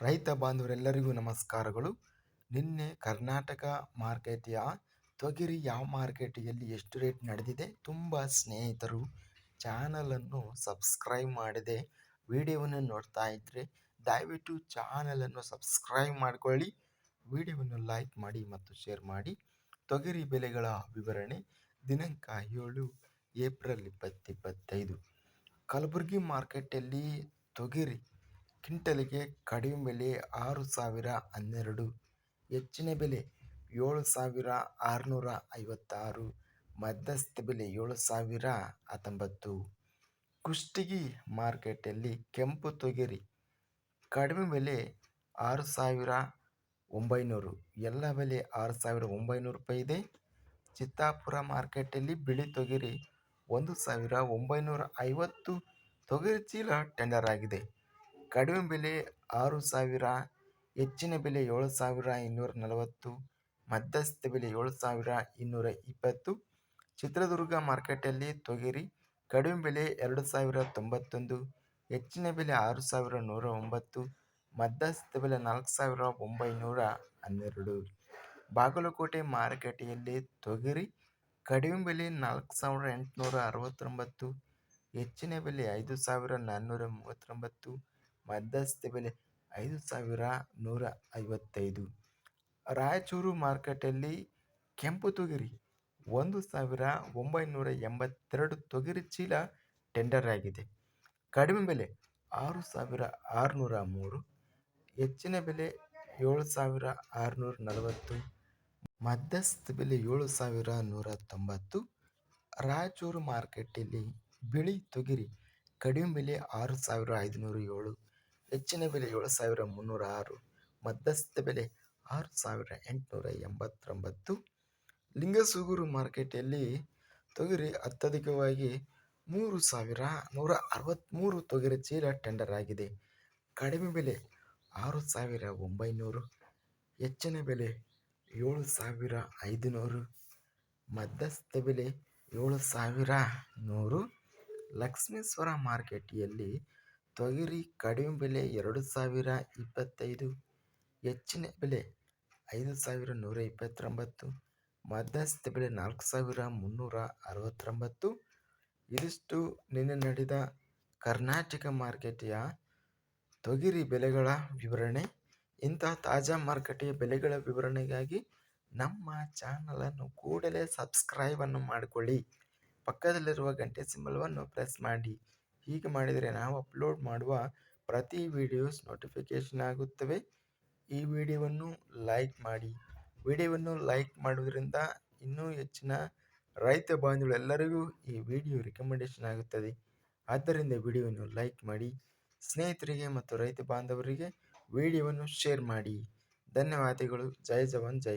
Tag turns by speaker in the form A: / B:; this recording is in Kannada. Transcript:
A: ರೈತ ಬಾಂಧವರೆಲ್ಲರಿಗೂ ನಮಸ್ಕಾರಗಳು. ನಿನ್ನೆ ಕರ್ನಾಟಕ ಮಾರ್ಕೆಟಿಯ ತೊಗರಿ ಯಾವ ಮಾರ್ಕೆಟಿಯಲ್ಲಿ ಎಷ್ಟು ರೇಟ್ ನಡೆದಿದೆ, ತುಂಬ ಸ್ನೇಹಿತರು ಚಾನಲನ್ನು ಸಬ್ಸ್ಕ್ರೈಬ್ ಮಾಡದೆ ವಿಡಿಯೋವನ್ನು ನೋಡ್ತಾ ಇದ್ದರೆ ದಯವಿಟ್ಟು ಚಾನಲನ್ನು ಸಬ್ಸ್ಕ್ರೈಬ್ ಮಾಡಿಕೊಳ್ಳಿ, ವಿಡಿಯೋವನ್ನು ಲೈಕ್ ಮಾಡಿ ಮತ್ತು ಶೇರ್ ಮಾಡಿ. ತೊಗರಿ ಬೆಲೆಗಳ ವಿವರಣೆ ದಿನಾಂಕ 7 ಏಪ್ರಿಲ್ 2025. ಕಲಬುರಗಿ ಮಾರ್ಕೆಟಲ್ಲಿ ತೊಗರಿ ಕ್ವಿಂಟಲಿಗೆ ಕಡಿಮೆ ಬೆಲೆ 6,012, ಹೆಚ್ಚಿನ ಬೆಲೆ 7,656, ಮಧ್ಯಸ್ಥ ಬೆಲೆ 7,019. ಕುಷ್ಟಗಿ ಮಾರ್ಕೆಟಲ್ಲಿ ಕೆಂಪು ತೊಗರಿ ಕಡಿಮೆ ಬೆಲೆ 6,900, ಎಲ್ಲ ಬೆಲೆ 6,900 ರೂಪಾಯಿ ಇದೆ. ಚಿತ್ತಾಪುರ ಮಾರ್ಕೆಟಲ್ಲಿ ಬಿಳಿ ತೊಗರಿ 1,950 ತೊಗರಿ ಚೀಲ ಟೆಂಡರ್ ಆಗಿದೆ. ಕಡಿಮೆ ಬೆಲೆ 6,000, ಹೆಚ್ಚಿನ ಬೆಲೆ 7,240, ಮಧ್ಯಸ್ಥ ಬೆಲೆ 7,220. ಚಿತ್ರದುರ್ಗ ಮಾರ್ಕೆಟಲ್ಲಿ ತೊಗರಿ ಕಡಿಮೆ ಬೆಲೆ 2,091, ಹೆಚ್ಚಿನ ಬೆಲೆ 6,109, ಮಧ್ಯಸ್ಥ ಬೆಲೆ 4,912. ಬಾಗಲಕೋಟೆ ಮಾರುಕಟ್ಟೆಯಲ್ಲಿ ತೊಗರಿ ಕಡಿಮೆ ಬೆಲೆ 4,869, ಹೆಚ್ಚಿನ ಬೆಲೆ 5,439, ಮಧ್ಯಸ್ಥ ಬೆಲೆ 5,155. ರಾಯಚೂರು ಮಾರ್ಕೆಟಲ್ಲಿ ಕೆಂಪು ತೊಗರಿ 1,982 ತೊಗರಿ ಚೀಲ ಟೆಂಡರ್ ಆಗಿದೆ. ಕಡಿಮೆ ಬೆಲೆ 6,603, ಹೆಚ್ಚಿನ ಬೆಲೆ 7,640, ಮಧ್ಯಸ್ಥ ಬೆಲೆ 7,190. ರಾಯಚೂರು ಮಾರ್ಕೆಟಲ್ಲಿ ಬಿಳಿ ತೊಗರಿ ಕಡಿಮೆ ಬೆಲೆ 6,507, ಹೆಚ್ಚಿನ ಬೆಲೆ 7,306, ಮಧ್ಯಸ್ಥ ಬೆಲೆ 6,889. ಲಿಂಗಸೂಗೂರು ಮಾರ್ಕೆಟಲ್ಲಿ ತೊಗರಿ ಅತ್ಯಧಿಕವಾಗಿ 3,163 ತೊಗರಿ ಚೀಲ ಟೆಂಡರ್ ಆಗಿದೆ. ಕಡಿಮೆ ಬೆಲೆ 6,900, ಹೆಚ್ಚಿನ ಬೆಲೆ 7,500, ಮಧ್ಯಸ್ಥ ಬೆಲೆ 7,100. ಲಕ್ಷ್ಮೇಶ್ವರ ಮಾರ್ಕೆಟಿಯಲ್ಲಿ ತೊಗರಿ ಕಡಿಮೆ ಬೆಲೆ 2,025, ಹೆಚ್ಚಿನ ಬೆಲೆ 5,129, ಮಧ್ಯಸ್ಥ ಬೆಲೆ 4,369. ಇದಿಷ್ಟು ನಿನ್ನೆ ನಡೆದ ಕರ್ನಾಟಕ ಮಾರ್ಕೆಟಿಯ ತೊಗರಿ ಬೆಲೆಗಳ ವಿವರಣೆ. ಇಂತಹ ತಾಜಾ ಮಾರುಕಟ್ಟೆಯ ಬೆಲೆಗಳ ವಿವರಣೆಗಾಗಿ ನಮ್ಮ ಚಾನಲನ್ನು ಕೂಡಲೇ ಸಬ್ಸ್ಕ್ರೈಬನ್ನು ಮಾಡಿಕೊಳ್ಳಿ, ಪಕ್ಕದಲ್ಲಿರುವ ಗಂಟೆ ಸಿಂಬಲವನ್ನು ಪ್ರೆಸ್ ಮಾಡಿ. ಹೀಗೆ ಮಾಡಿದರೆ ನಾವು ಅಪ್ಲೋಡ್ ಮಾಡುವ ಪ್ರತಿ ವಿಡಿಯೋಸ್ ನೋಟಿಫಿಕೇಷನ್ ಆಗುತ್ತವೆ. ಈ ವಿಡಿಯೋವನ್ನು ಲೈಕ್ ಮಾಡಿ. ವಿಡಿಯೋವನ್ನು ಲೈಕ್ ಮಾಡುವುದರಿಂದ ಇನ್ನೂ ಹೆಚ್ಚಿನ ರೈತ ಬಾಂಧವರೆಲ್ಲರಿಗೂ ಈ ವಿಡಿಯೋ ರಿಕಮೆಂಡೇಷನ್ ಆಗುತ್ತದೆ. ಆದ್ದರಿಂದ ವಿಡಿಯೋವನ್ನು ಲೈಕ್ ಮಾಡಿ, ಸ್ನೇಹಿತರಿಗೆ ಮತ್ತು ರೈತ ಬಾಂಧವರಿಗೆ ವಿಡಿಯೋವನ್ನು ಶೇರ್ ಮಾಡಿ. ಧನ್ಯವಾದಗಳು. ಜೈ ಜವಾನ್ ಜೈ